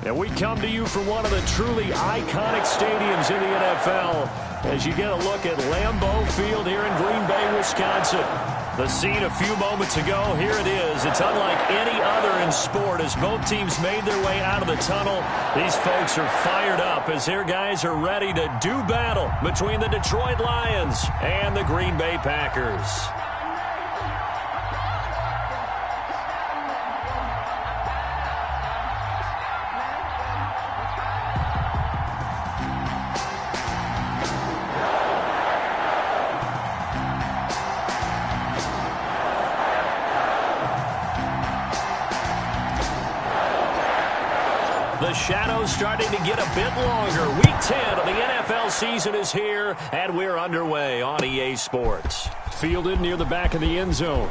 And we come to you from one of the truly iconic stadiums in the NFL as you get a look at Lambeau Field here in Green Bay, Wisconsin. The scene a few moments ago, here it is. It's unlike any other in sport as both teams made their way out of the tunnel. These folks are fired up as their guys are ready to do battle between the Detroit Lions and the Green Bay Packers. The shadow's starting to get a bit longer. Week 10 of the NFL season is here, and we're underway on EA Sports. Fielded near the back of the end zone.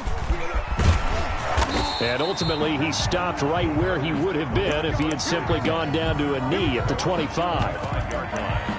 And ultimately, he stopped right where he would have been if he had simply gone down to a knee at the 25-yard line.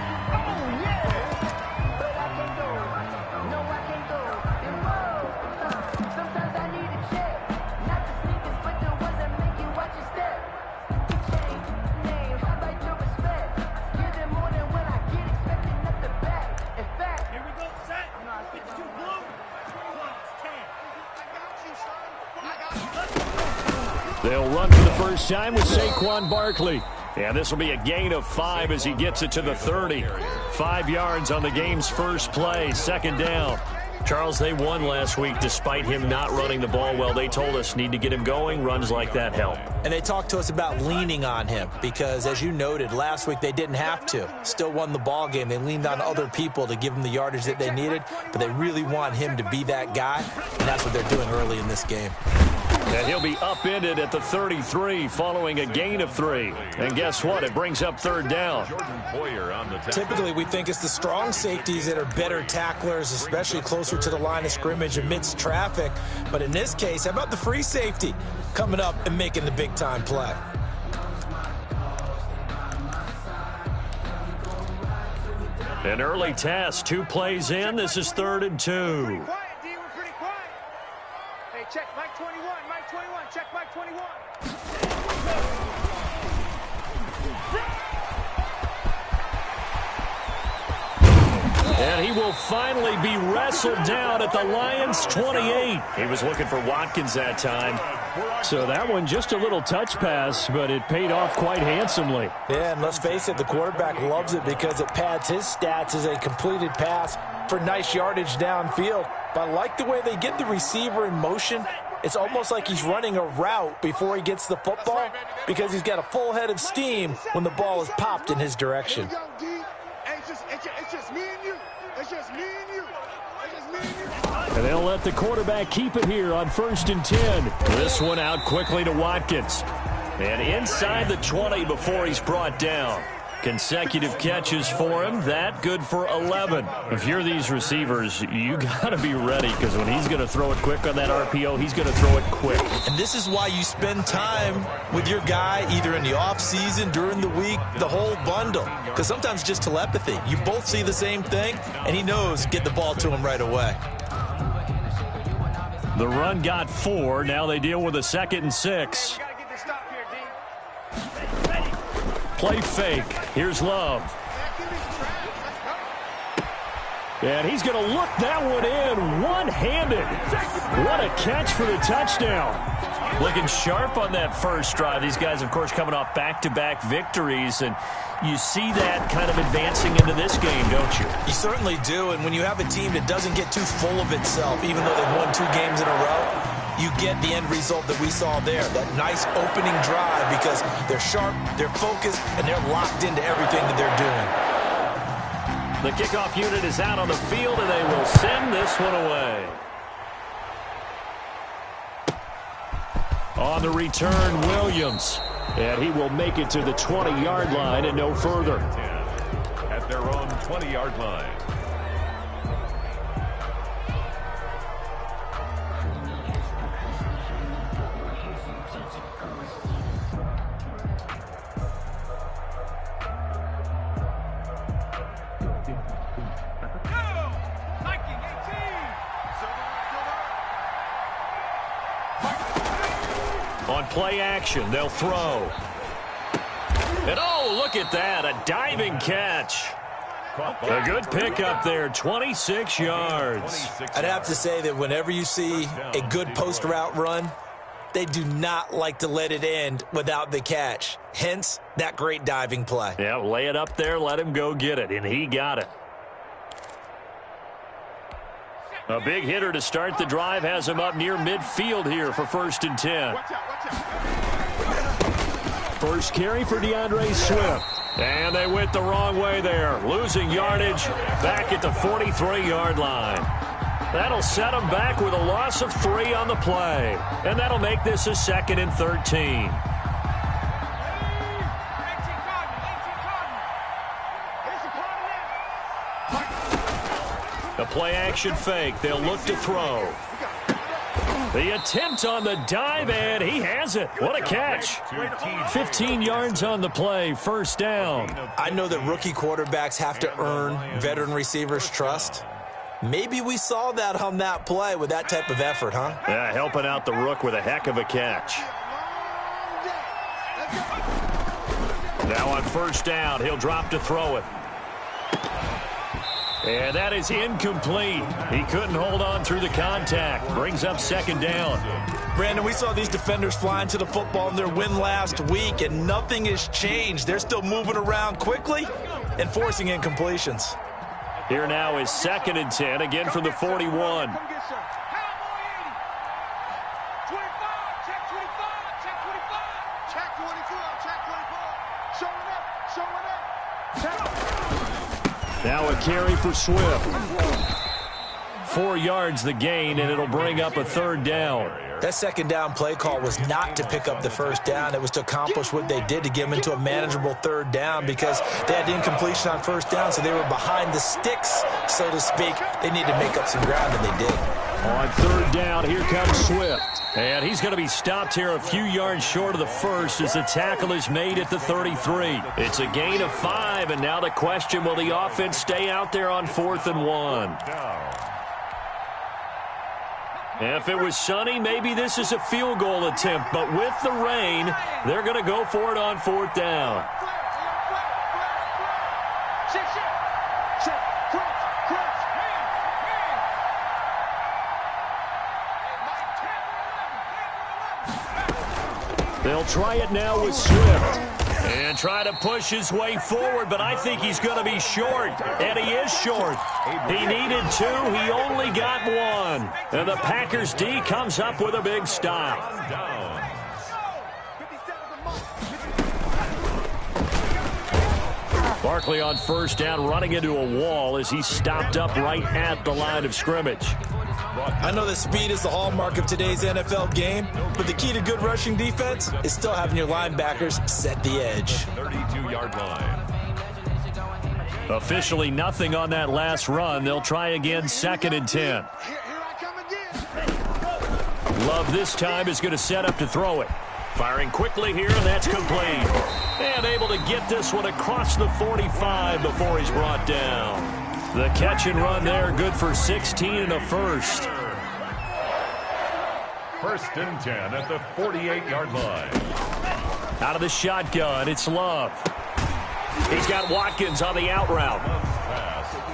They'll run for the first time with Saquon Barkley. And this will be a gain of 5 as he gets it to the 30. 5 yards on the game's first play, second down. Charles, they won last week despite him not running the ball well. They told us need to get him going. Runs like that help. And they talked to us about leaning on him because, as you noted, last week they didn't have to. Still won the ball game. They leaned on other people to give them the yardage that they needed, but they really want him to be that guy, and that's what they're doing early in this game. And he'll be upended at the 33 following a gain of 3. And guess what? It brings up third down. Typically, we think it's the strong safeties that are better tacklers, especially closer to the line of scrimmage amidst traffic. But in this case, how about the free safety coming up and making the big-time play? An early test, 2 plays in. This is 3rd and 2. Check Mike 21, Mike 21, check Mike 21. And he will finally be wrestled down at the Lions' 28. He was looking for Watkins that time. So that one just a little touch pass, but it paid off quite handsomely. Yeah, and let's face it, the quarterback loves it because it pads his stats as a completed pass for nice yardage downfield. But I like the way they get the receiver in motion. It's almost like he's running a route before he gets the football because he's got a full head of steam when the ball is popped in his direction. It's just me and you. It's just me and you. It's just me and you. And they'll let the quarterback keep it here on 1st and 10. This one out quickly to Watkins. And inside the 20 before he's brought down. Consecutive catches for him. That good for 11. If you're these receivers, you got to be ready because when he's going to throw it quick on that RPO, he's going to throw it quick. And this is why you spend time with your guy either in the offseason, during the week, the whole bundle. Because sometimes just telepathy. You both see the same thing, and he knows get the ball to him right away. The run got 4. Now they deal with a 2nd and 6. Play fake. Here's Love. And he's going to look that one in one-handed. What a catch for the touchdown. Looking sharp on that first drive. These guys, of course, coming off back-to-back victories. And you see that kind of advancing into this game, don't you? You certainly do. And when you have a team that doesn't get too full of itself, even though they've won 2 games in a row, you get the end result that we saw there, that nice opening drive because they're sharp, they're focused, and they're locked into everything that they're doing. The kickoff unit is out on the field, and they will send this one away. On the return, Williams. And he will make it to the 20-yard line and no further. At their own 20-yard line. On play action, they'll throw. And oh, look at that, a diving catch. A good pickup there, 26 yards. I'd have to say that whenever you see a good post route run, they do not like to let it end without the catch. Hence, that great diving play. Yeah, lay it up there, let him go get it, and he got it. A big hitter to start the drive has him up near midfield here for 1st and 10. First carry for DeAndre Swift. And they went the wrong way there, losing yardage back at the 43-yard line. That'll set them back with a loss of 3 on the play. And that'll make this a 2nd and 13. The play-action fake. They'll look to throw. The attempt on the dive, and he has it. What a catch. 15 yards on the play, 1st down. I know that rookie quarterbacks have to earn veteran receivers' trust. Maybe we saw that on that play with that type of effort, huh? Yeah, helping out the rook with a heck of a catch. Now on 1st down, he'll drop to throw it. And that is incomplete. He couldn't hold on through the contact. Brings up 2nd down. Brandon, we saw these defenders flying to the football in their win last week, and nothing has changed. They're still moving around quickly and forcing incompletions. Here now is 2nd and 10, again from the 41. Now a carry for Swift. 4 yards the gain, and it'll bring up a 3rd down. That 2nd down play call was not to pick up the 1st down. It was to accomplish what they did to get them into a manageable 3rd down because they had incompletion on 1st down, so they were behind the sticks, so to speak. They needed to make up some ground, and they did. On 3rd down, here comes Swift. And he's going to be stopped here a few yards short of the 1st as the tackle is made at the 33. It's a gain of 5, and now the question, will the offense stay out there on 4th and 1? If it was sunny, maybe this is a field goal attempt. But with the rain, they're going to go for it on 4th down. They'll try it now with Swift. And try to push his way forward, but I think he's going to be short. And he is short. He needed 2. He only got 1. And the Packers D comes up with a big stop. Barkley on 1st down, running into a wall as he's stopped up right at the line of scrimmage. I know that speed is the hallmark of today's NFL game, but the key to good rushing defense is still having your linebackers set the edge. 32-yard line. Officially nothing on that last run. They'll try again, 2nd and 10. Love this time is going to set up to throw it. Firing quickly here, and that's complete. And able to get this one across the 45 before he's brought down. The catch and run there, good for 16 and a 1st. 1st and 10 at the 48-yard line. Out of the shotgun, it's Love. He's got Watkins on the out route.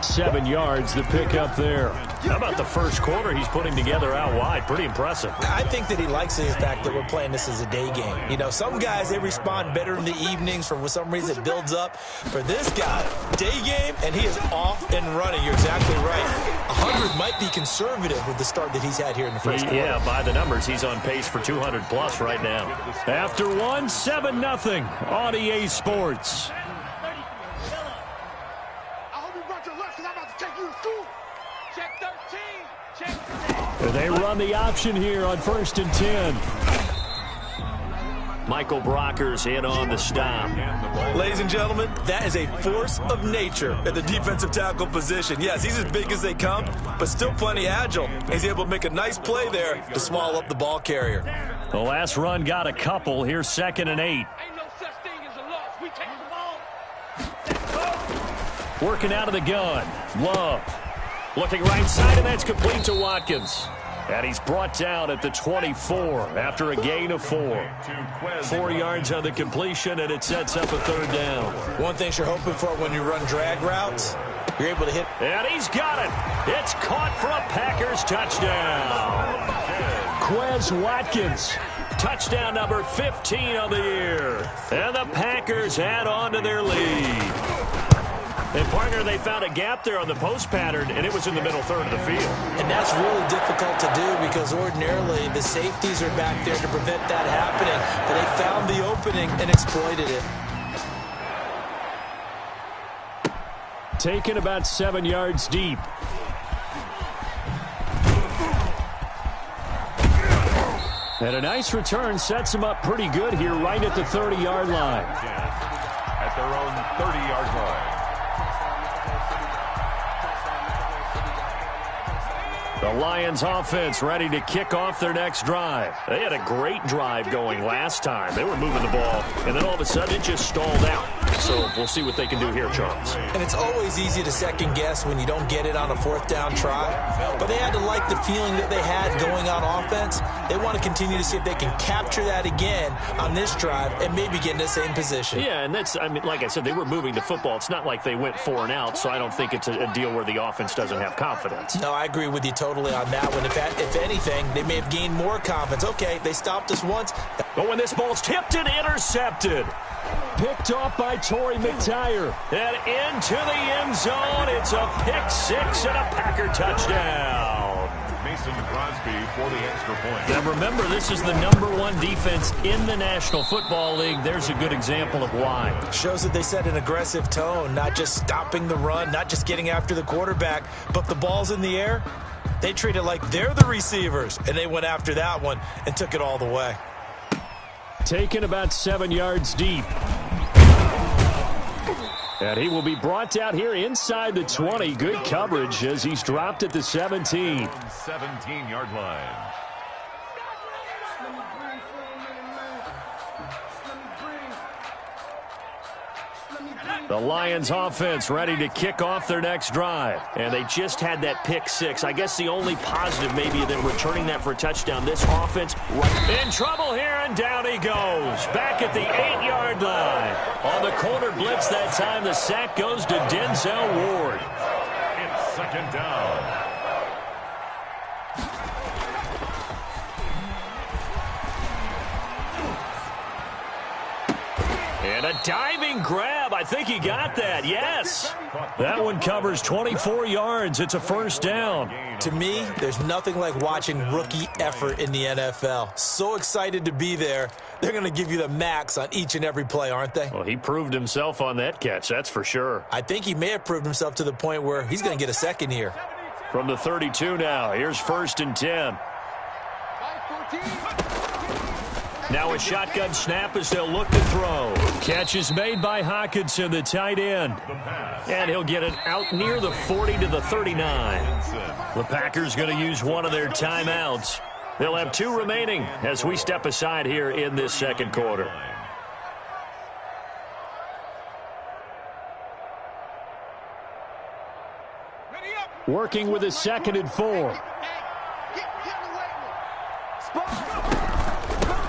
7 yards, the pickup there. How about the 1st quarter he's putting together out wide? Pretty impressive. I think that he likes the fact that we're playing this as a day game. You know, some guys, they respond better in the evenings. For some reason, it builds up. For this guy, day game, and he is off and running. You're exactly right. 100 might be conservative with the start that he's had here in the 1st quarter. Yeah, by the numbers, he's on pace for 200-plus right now. After 1, 7-0 on EA Sports. They run the option here on 1st and 10. Michael Brocker's in on the stop. Ladies and gentlemen, that is a force of nature at the defensive tackle position. Yes, he's as big as they come, but still plenty agile. He's able to make a nice play there to swallow up the ball carrier. The last run got a couple. Here's 2nd and 8. Working out of the gun. Love. Looking right side, and that's complete to Watkins. And he's brought down at the 24 after a gain of 4. 4 yards on the completion, and it sets up a third down. One thing you're hoping for when you run drag routes, you're able to hit. And he's got it. It's caught for a Packers touchdown. Quez Watkins, touchdown number 15 on the year. And the Packers add on to their lead. And, partner, they found a gap there on the post pattern, and it was in the middle third of the field. And that's really difficult to do because ordinarily the safeties are back there to prevent that happening. But they found the opening and exploited it. Taken about 7 yards deep. And a nice return sets him up pretty good here right at the 30-yard line. At their own 30-yard line. The Lions offense ready to kick off their next drive. They had a great drive going last time. They were moving the ball, and then all of a sudden it just stalled out. So we'll see what they can do here, Charles. And it's always easy to second guess when you don't get it on a fourth down try. But they had to like the feeling that they had going on offense. They want to continue to see if they can capture that again on this drive and maybe get in the same position. Yeah, and that's, I mean, like I said, they were moving the football. It's not like they went 4 and out, so I don't think it's a deal where the offense doesn't have confidence. No, I agree with you totally on that one. If anything, they may have gained more confidence. Okay, they stopped us once. But when this ball's tipped and intercepted. Picked off by Torrey McTyer. And into the end zone. It's a pick 6 and a Packer touchdown. Mason Crosby for the extra point. Now remember, this is the #1 defense in the National Football League. There's a good example of why. Shows that they set an aggressive tone, not just stopping the run, not just getting after the quarterback, but the ball's in the air. They treat it like they're the receivers, and they went after that one and took it all the way. Taken about 7 yards deep. And he will be brought down here inside the 20. Good coverage as he's dropped at the 17. 17-yard line. The Lions offense ready to kick off their next drive. And they just had that pick 6. I guess the only positive maybe than returning that for a touchdown. This offense in trouble here, and down he goes. Back at the 8-yard line. On the corner blitz that time, the sack goes to Denzel Ward. It's second down. And a diving grab. I think he got that. Yes. That one covers 24 yards. It's a first down. To me, there's nothing like watching rookie effort in the NFL. So excited to be there. They're going to give you the max on each and every play, aren't they? Well, he proved himself on that catch, that's for sure. I think he may have proved himself to the point where he's going to get a second here. From the 32 now, here's 1st and 10. Now a shotgun snap as they'll look to throw. Catch is made by Hockenson, the tight end. And he'll get it out near the 40 to the 39. The Packers going to use one of their timeouts. They'll have 2 remaining as we step aside here in this second quarter. Working with a 2nd and 4.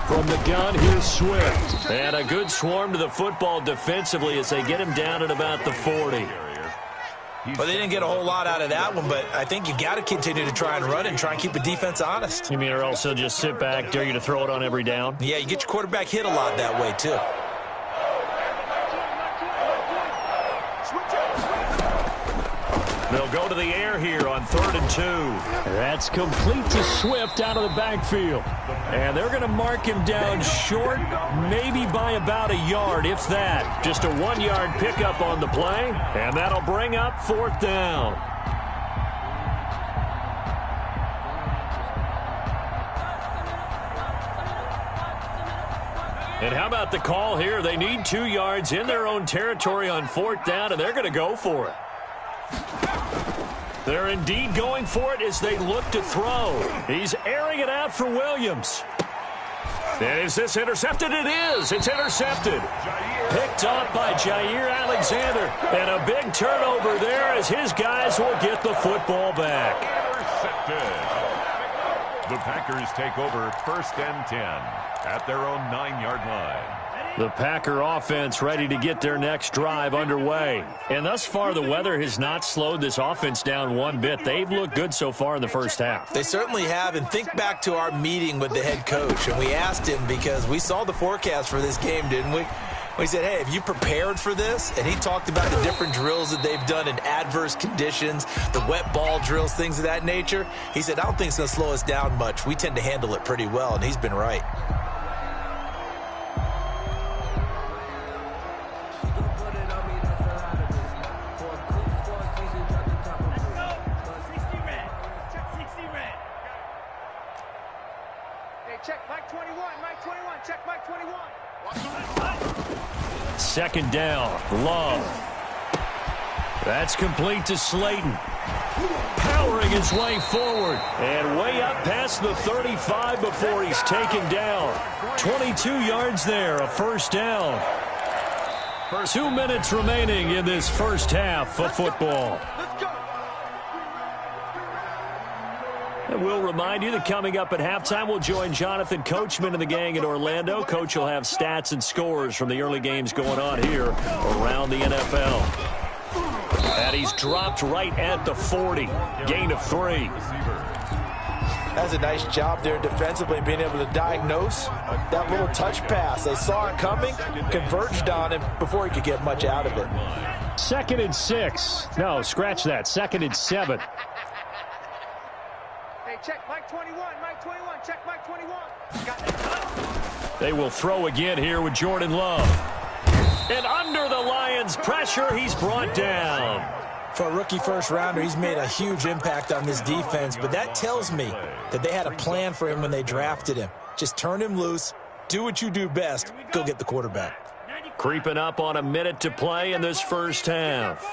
From the gun, here's Swift. And a good swarm to the football defensively as they get him down at about the 40. Well, they didn't get a whole lot out of that one, but I think you got to continue to try and run and try and keep the defense honest. You mean or else they'll just sit back, dare you to throw it on every down? Yeah, you get your quarterback hit a lot that way, too. They'll go to the air here on 3rd and 2. That's complete to Swift out of the backfield. And they're going to mark him down short, maybe by about a yard, if that. Just a 1-yard pickup on the play, and that'll bring up 4th down. And how about the call here? They need 2 yards in their own territory on 4th down, and they're going to go for it. They're indeed going for it as they look to throw. He's airing it out for Williams. And is this intercepted? It is. It's intercepted. Picked off by Jair Alexander. And a big turnover there as his guys will get the football back. The Packers take over 1st and 10 at their own 9-yard line. The Packer offense ready to get their next drive underway. And thus far, the weather has not slowed this offense down one bit. They've looked good so far in the first half. They certainly have. And think back to our meeting with the head coach. And we asked him, because we saw the forecast for this game, didn't we? We said, hey, have you prepared for this? And he talked about the different drills that they've done in adverse conditions, the wet ball drills, things of that nature. He said, I don't think it's going to slow us down much. We tend to handle it pretty well, and he's been right. Check Mike 21, Mike 21, check Mike 21. Second down, Love. That's complete to Slayton. Powering his way forward and way up past the 35 before he's taken down. 22 yards there, a first down. 2 minutes remaining in this first half of football. Let's go. And we'll remind you that coming up at halftime, we'll join Jonathan Coachman and the gang in Orlando. Coach will have stats and scores from the early games going on here around the NFL. And he's dropped right at the 40. Gain of 3. That's a nice job there defensively, being able to diagnose that little touch pass. They saw it coming, converged on him before he could get much out of it. 2nd and 6. No, scratch that. 2nd and 7. Hey, check Mike 21, Mike 21, check Mike 21. They will throw again here with Jordan Love. And under the Lions' pressure, he's brought down. For a rookie first-rounder, he's made a huge impact on this defense, but that tells me that they had a plan for him when they drafted him. Just turn him loose, do what you do best, go get the quarterback. Creeping up on a minute to play in this first half.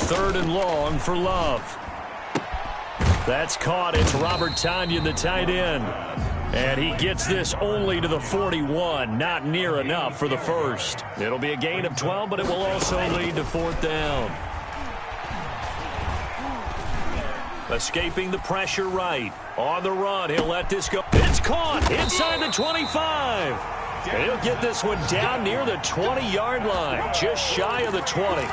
3rd and long for Love. That's caught. It's Robert Tonyan, the tight end. And he gets this only to the 41. Not near enough for the first. It'll be a gain of 12, but it will also lead to 4th down. Escaping the pressure right. On the run, he'll let this go. It's caught inside the 25. And he'll get this one down near the 20-yard line. Just shy of the 20.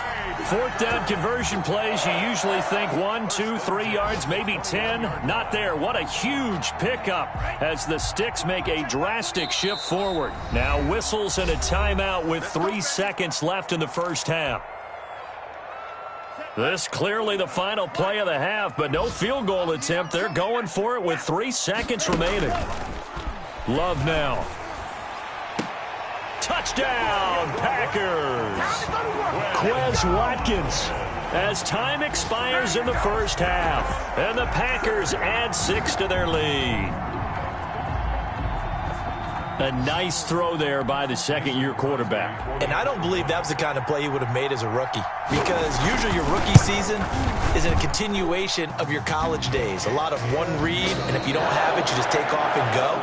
4th down conversion plays, you usually think 1, 2, 3 yards, maybe 10. Not there. What a huge pickup as the Sticks make a drastic shift forward. Now whistles and a timeout with 3 seconds left in the first half. This clearly the final play of the half, but no field goal attempt. They're going for it with 3 seconds remaining. Love now. Touchdown, Packers. Quez Watkins as time expires in the first half. And the Packers add 6 to their lead. A nice throw there by the second-year quarterback. And I don't believe that was the kind of play he would have made as a rookie, because usually your rookie season is a continuation of your college days. A lot of one read, and if you don't have it, you just take off and go.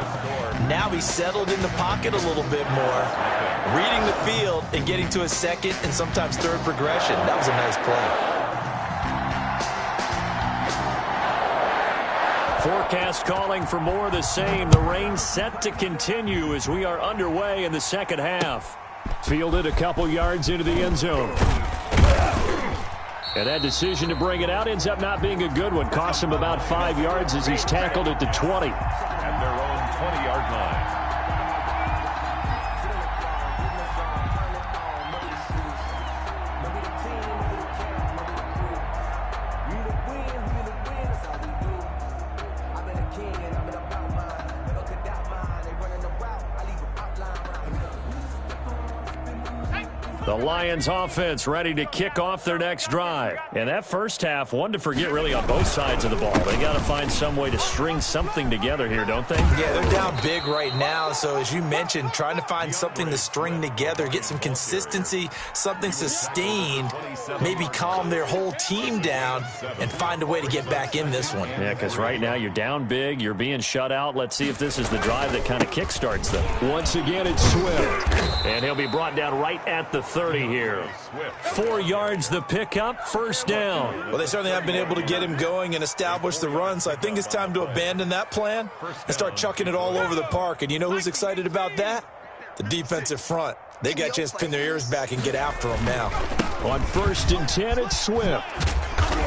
Now he's settled in the pocket a little bit more, reading the field and getting to a second and sometimes third progression. That was a nice play. Forecast calling for more of the same. The rain set to continue as we are underway in the second half. Fielded a couple yards into the end zone. And that decision to bring it out ends up not being a good one. Costs him about 5 yards as he's tackled at the 20. At their own 20-yard line. The Lions offense ready to kick off their next drive. And that first half, one to forget really on both sides of the ball. They got to find some way to string something together here, don't they? Yeah, they're down big right now. So as you mentioned, trying to find something to string together, get some consistency, something sustained, maybe calm their whole team down and find a way to get back in this one. Yeah, because right now you're down big, you're being shut out. Let's see if this is the drive that kind of kickstarts them. Once again, it's Swift. And he'll be brought down right at the 30. 30 here. 4 yards the pickup, first down. Well, they certainly haven't been able to get him going and establish the run, so I think it's time to abandon that plan and start chucking it all over the park. And you know who's excited about that? The defensive front. They got a chance to pin their ears back and get after him now. On 1st and 10, it's Swift.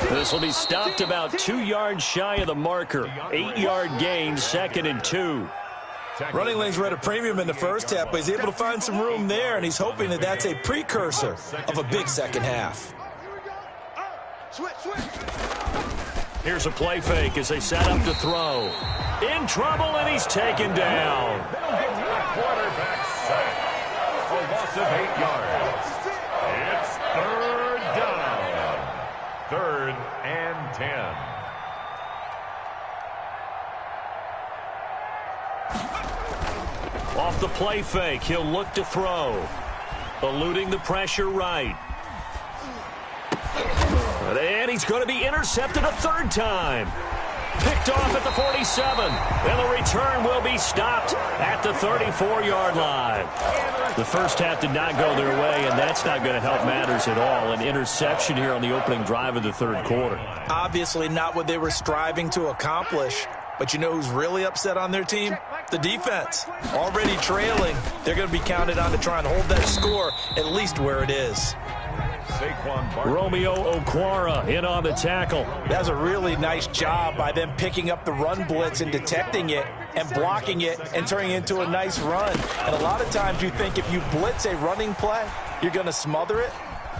This will be stopped about 2 yards shy of the marker. 8-yard gain, 2nd and 2. Running lanes were at a premium in the first half, but he's able to find some room there, and he's hoping that that's a precursor of a big second half. Here's a play fake as they set up to throw. In trouble, and he's taken down. Quarterback sack. A loss of 8 yards. It's 3rd down. 3rd and 10. Off the play fake, he'll look to throw. Eluding the pressure right. And he's going to be intercepted a 3rd time. Picked off at the 47. And the return will be stopped at the 34-yard line. The first half did not go their way, and that's not going to help matters at all. An interception here on the opening drive of the 3rd quarter. Obviously not what they were striving to accomplish. But you know who's really upset on their team? The defense. Already trailing. They're going to be counted on to try and hold that score at least where it is. Romeo Okwara in on the tackle. That's a really nice job by them picking up the run blitz and detecting it and blocking it and turning it into a nice run. And a lot of times you think if you blitz a running play, you're going to smother it.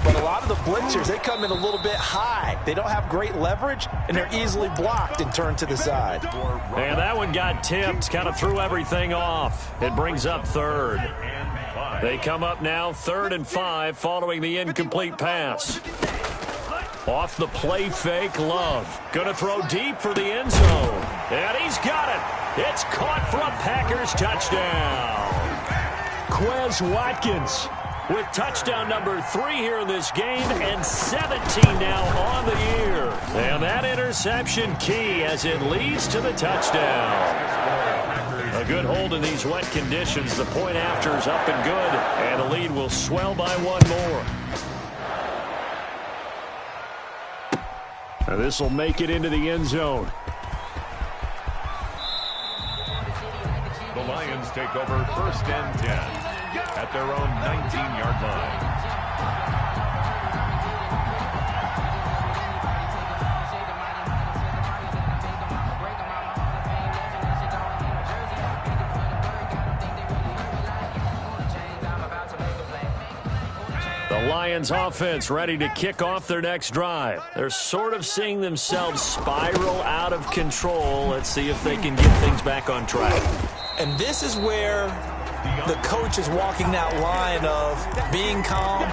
But a lot of the blitzers, they come in a little bit high. They don't have great leverage, and they're easily blocked and turned to the side. And that one got tipped, kind of threw everything off. It brings up 3rd. They come up now 3rd and 5 following the incomplete pass. Off the play fake, Love. Going to throw deep for the end zone. And he's got it. It's caught for a Packers touchdown. Quez Watkins with touchdown number 3 here in this game, and 17 now on the year. And that interception key as it leads to the touchdown. A good hold in these wet conditions. The point after is up and good, and the lead will swell by 1 more. And this will make it into the end zone. The Lions take over 1st and 10. At their own 19-yard line. The Lions offense ready to kick off their next drive. They're sort of seeing themselves spiral out of control. Let's see if they can get things back on track. And this is where the coach is walking that line of being calm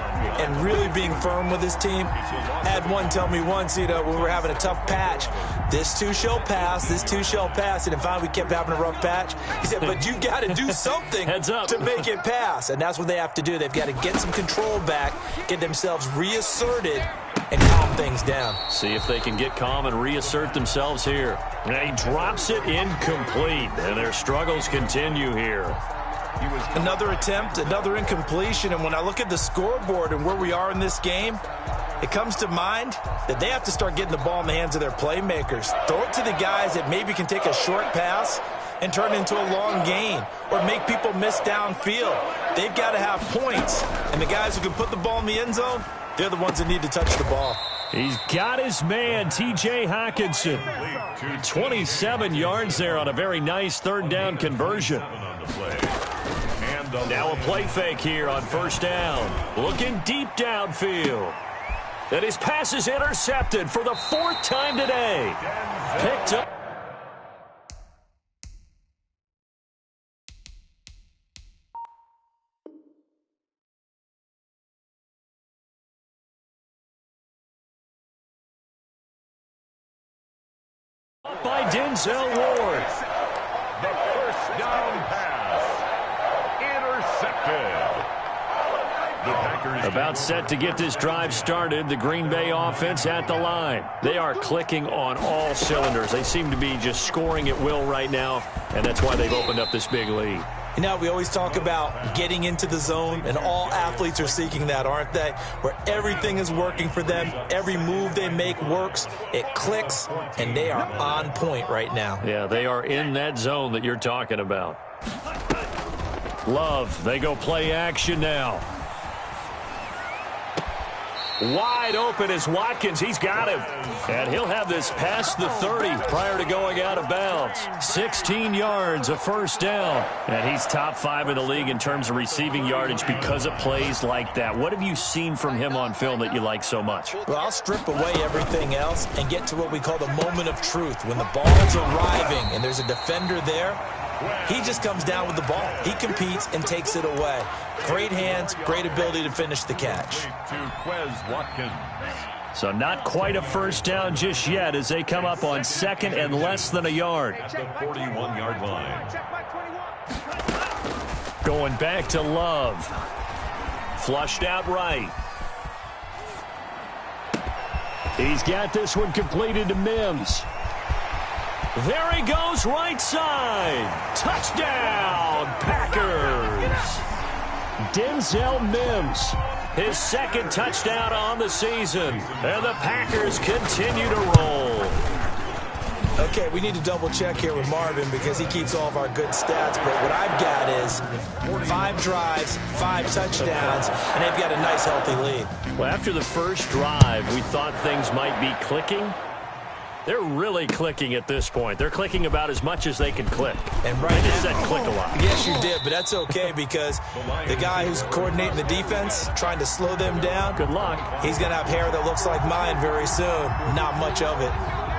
and really being firm with his team. Had one tell me once, when we were having a tough patch, this too shall pass, this too shall pass. And finally we kept having a rough patch. He said, but you got to do something to make it pass. And that's what they have to do. They've got to get some control back, get themselves reasserted, and calm things down. See if they can get calm and reassert themselves here. And he drops it incomplete, and their struggles continue here. Another attempt, another incompletion, and when I look at the scoreboard and where we are in this game, it comes to mind that they have to start getting the ball in the hands of their playmakers. Throw it to the guys that maybe can take a short pass and turn it into a long gain or make people miss downfield. They've got to have points, and the guys who can put the ball in the end zone, they're the ones that need to touch the ball. He's got his man, T.J. Hockenson. 27 yards there on a very nice 3rd down conversion. Now a play fake here on 1st down. Looking deep downfield. And his pass is intercepted for the 4th time today. Picked up. By Denzel Ward. The 1st down pass. Intercepted. The Packers About set to get this drive started. The Green Bay offense at the line. They are clicking on all cylinders. They seem to be just scoring at will right now, and that's why they've opened up this big lead. You know, we always talk about getting into the zone, and all athletes are seeking that, aren't they? Where everything is working for them, every move they make works, it clicks, and they are on point right now. Yeah, they are in that zone that you're talking about. Love, they go play action now. Wide open is Watkins. He's got him. And he'll have this past the 30 prior to going out of bounds. 16 yards, a first down. And he's top 5 in the league in terms of receiving yardage because of plays like that. What have you seen from him on film that you like so much? Well, I'll strip away everything else and get to what we call the moment of truth. When the ball's arriving and there's a defender there, he just comes down with the ball. He competes and takes it away. Great hands, great ability to finish the catch. So not quite a first down just yet as they come up on second and less than a yard. At the 41-yard line. Going back to Love. Flushed out right. He's got this one completed to Mims. There he goes, right side. Touchdown, Packers. Denzel Mims, his second touchdown on the season. And the Packers continue to roll. Okay, we need to double check here with Marvin because he keeps all of our good stats. But what I've got is 5 drives, 5 touchdowns, and they've got a nice, healthy lead. Well, after the first drive, we thought things might be clicking. They're really clicking at this point. They're clicking about as much as they can click. And right I just said click a lot. Yes, you did, but that's okay because the guy who's coordinating the defense, trying to slow them down, good luck. He's going to have hair that looks like mine very soon. Not much of it.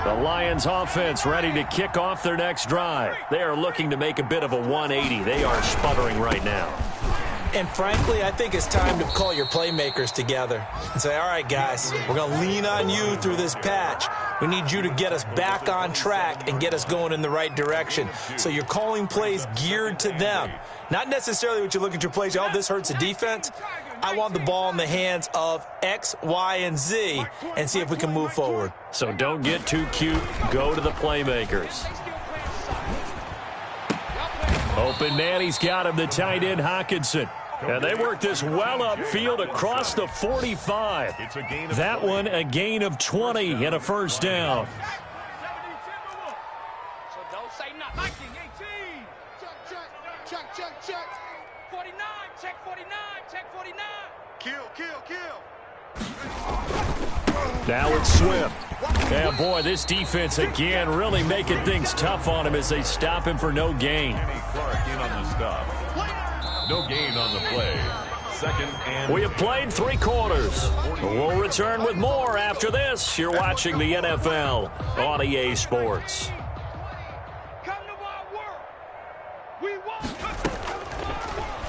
The Lions offense ready to kick off their next drive. They are looking to make a bit of a 180. They are sputtering right now. And frankly, I think it's time to call your playmakers together and say, all right, guys, we're going to lean on you through this patch. We need you to get us back on track and get us going in the right direction. So you're calling plays geared to them. Not necessarily what you look at your plays, oh, this hurts the defense. I want the ball in the hands of X, Y, and Z and see if we can move forward. So don't get too cute. Go to the playmakers. Open man, he's got him, the tight end Hawkinson. And they work this well upfield across the 45. That one a gain of 20 and a first down. So don't say nothing. 18. Check. 49. Check 49. Check 49. Kill. Now it's Swift. Yeah, boy, this defense again really making things tough on him as they stop him for no gain. Clark in on the stop. No gain on the play. Second and... We have played 3 quarters. We'll return with more after this. You're watching the NFL on EA Sports.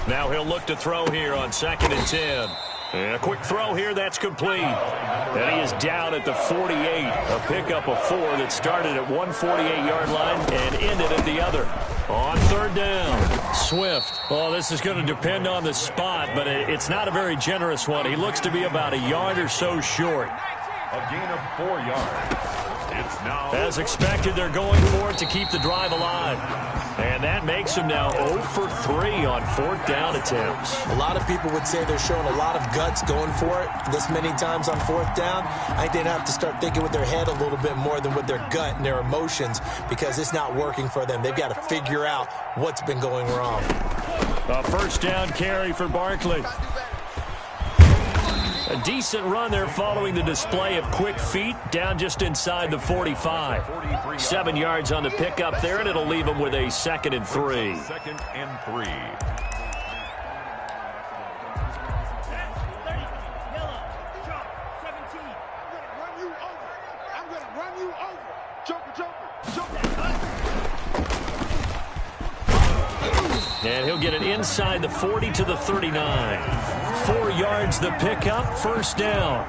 Now he'll look to throw here on 2nd and 10. And a quick throw here, that's complete. And he is down at the 48. A pickup of 4 that started at 148-yard line and ended at the other. On 3rd down, Swift. Oh, this is going to depend on the spot, but it's not a very generous one. He looks to be about a yard or so short. A gain of 4 yards. It's now... As expected, they're going for it to keep the drive alive. And that makes him now 0 for 3 on 4th down attempts. A lot of people would say they're showing a lot of guts going for it this many times on 4th down. I think they'd have to start thinking with their head a little bit more than with their gut and their emotions because it's not working for them. They've got to figure out what's been going wrong. A first down carry for Barkley. A decent run there following the display of quick feet down just inside the 45. 7 yards on the pickup there, and it'll leave him with a 2nd and 3. 2nd and 3. I'm going to run you over. Joker. And he'll get it inside the 40 to the 39. 4 yards the pickup, first down.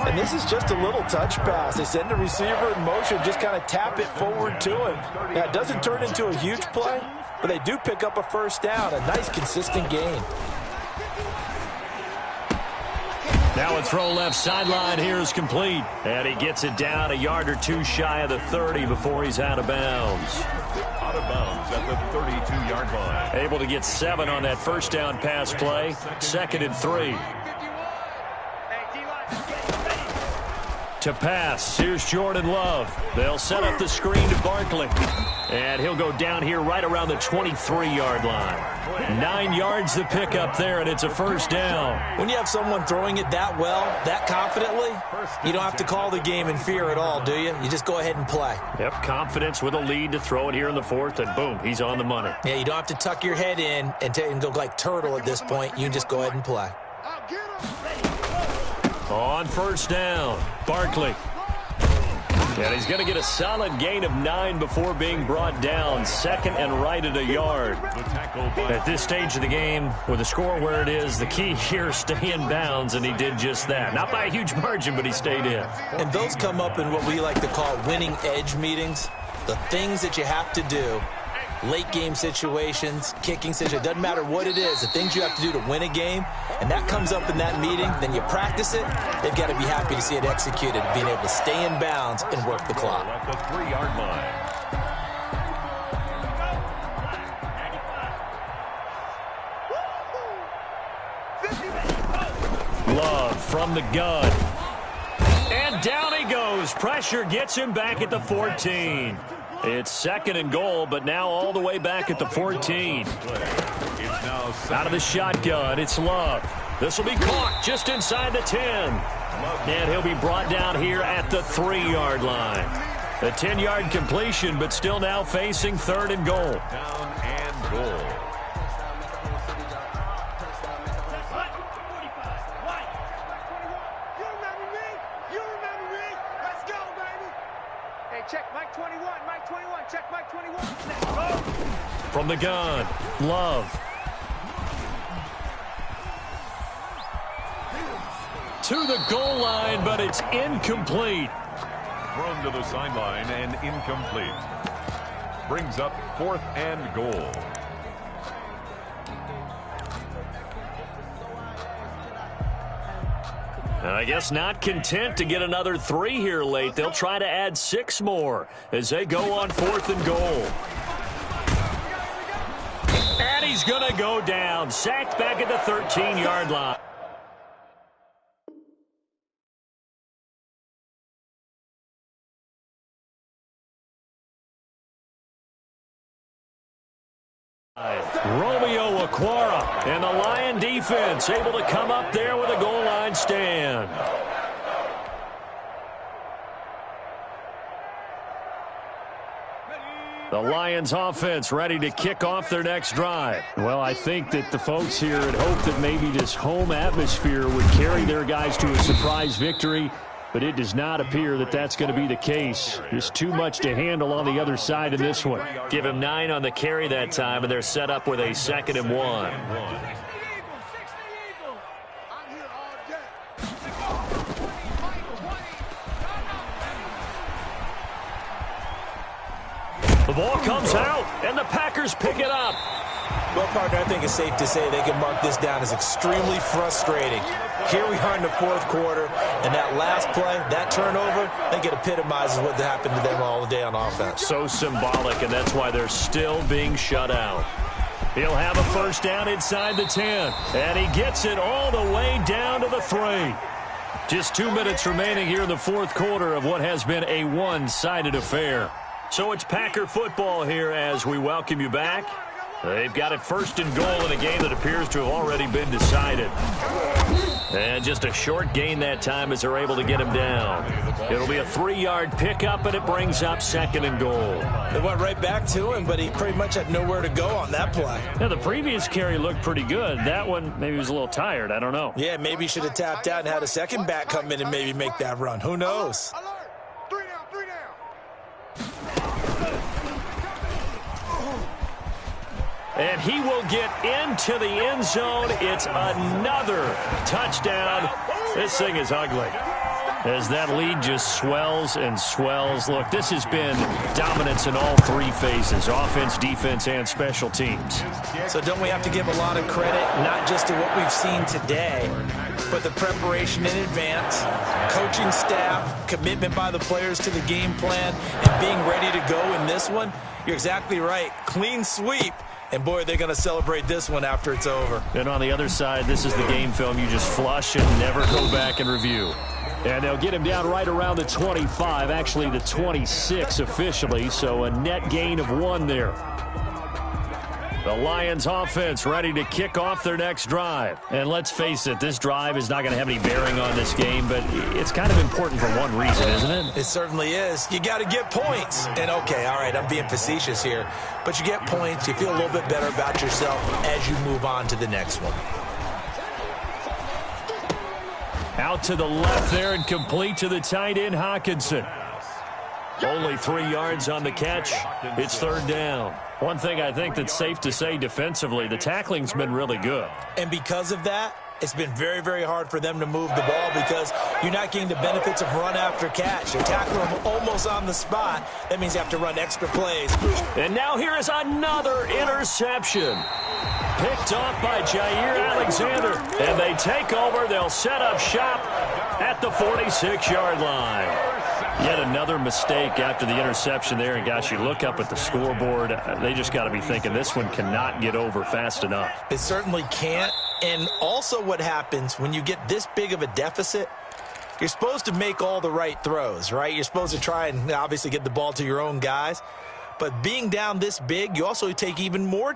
And this is just a little touch pass. They send the receiver in motion, just kind of tap it forward to him. Now, it doesn't turn into a huge play, but they do pick up a first down, a nice, consistent gain. Now a throw left sideline here is complete. And he gets it down a yard or 2 shy of the 30 before he's out of bounds. out of bounds at the 32-yard line. Able to get 7 on that first down pass play. 2nd and 3. To pass, here's Jordan Love. They'll set up the screen to Barkley. And he'll go down here right around the 23-yard line. 9 yards to pick up there, and it's a first down. When you have someone throwing it that well, that confidently, you don't have to call the game in fear at all, do you? You just go ahead and play. Yep, confidence with a lead to throw it here in the 4th, and boom, he's on the money. Yeah, you don't have to tuck your head in and go like turtle at this point. You just go ahead and play. On first down, Barkley. And he's going to get a solid gain of 9 before being brought down. 2nd and right at a yard. At this stage of the game, with the score where it is, the key here, stay in bounds, and he did just that. Not by a huge margin, but he stayed in. And those come up in what we like to call winning edge meetings. The things that you have to do. Late game situations, kicking situations, doesn't matter what it is, the things you have to do to win a game, and that comes up in that meeting, then you practice it, they've got to be happy to see it executed, being able to stay in bounds and work the clock. At the 3-yard line. Love from the gun. And down he goes. Pressure gets him back at the 14. It's 2nd and goal, but now all the way back at the 14. Out of the shotgun, it's Love. This will be caught just inside the 10. And he'll be brought down here at the 3-yard line. A 10-yard completion, but still now facing 3rd and goal. Down and goal. Check Mike 21, Mike 21, check Mike 21. Let's go. From the gun, Love. To the goal line, but it's incomplete. Thrown to the sideline and incomplete. Brings up 4th and goal. I guess not content to get another 3 here late. They'll try to add 6 more as they go on 4th and goal. And he's going to go down. Sacked back at the 13-yard line. Romeo Okwara and the Lion defense able to come up there with a goal line stand. The Lions offense ready to kick off their next drive. Well, I think that the folks here had hoped that maybe this home atmosphere would carry their guys to a surprise victory, but it does not appear that that's going to be the case. There's too much to handle on the other side of this one. Give him 9 on the carry that time, and they're set up with a 2nd and 1. The ball comes out, and the Packers pick it up. Well, partner, I think it's safe to say they can mark this down as extremely frustrating. Here we are in the 4th quarter, and that last play, that turnover, I think it epitomizes what happened to them all day on offense. So symbolic, and that's why they're still being shut out. He'll have a first down inside the 10, and he gets it all the way down to the 3. Just 2 minutes remaining here in the 4th quarter of what has been a one-sided affair. So it's Packer football here as we welcome you back. They've got it 1st and goal in a game that appears to have already been decided. And just a short gain that time as they're able to get him down. It'll be a 3-yard pickup, and it brings up 2nd and goal. They went right back to him, but he pretty much had nowhere to go on that play. Yeah, the previous carry looked pretty good. That one, maybe he was a little tired. I don't know. Yeah, maybe he should have tapped out and had a second back come in and maybe make that run. Who knows? Alert! 3 down, 3 down. And he will get into the end zone. It's another touchdown. This thing is ugly as that lead just swells and swells. Look, this has been dominance in all 3 phases, offense, defense, and special teams. So don't we have to give a lot of credit, not just to what we've seen today, but the preparation in advance, coaching staff, commitment by the players to the game plan, and being ready to go in this one. You're exactly right. Clean sweep. And, boy, they're going to celebrate this one after it's over. And on the other side, this is the game film you just flush and never go back and review. And they'll get him down right around the 25, actually the 26 officially, so a net gain of 1 there. The Lions offense ready to kick off their next drive. And let's face it, this drive is not going to have any bearing on this game, but it's kind of important for one reason, isn't it? It certainly is. You got to get points. And, okay, all right, I'm being facetious here. But you get points, you feel a little bit better about yourself as you move on to the next one. Out to the left there and complete to the tight end, Hawkinson. Only 3 yards on the catch. It's 3rd down. One thing I think that's safe to say defensively, the tackling's been really good. And because of that, it's been very, very hard for them to move the ball because you're not getting the benefits of run after catch. You're tackling them almost on the spot. That means you have to run extra plays. And now here is another interception. Picked off by Jair Alexander. And they take over. They'll set up shop at the 46-yard line. Yet another mistake after the interception there. And, gosh, you look up at the scoreboard. They just got to be thinking this one cannot get over fast enough. It certainly can't. And also what happens when you get this big of a deficit, you're supposed to make all the right throws, right? You're supposed to try and obviously get the ball to your own guys. But being down this big, you also take even more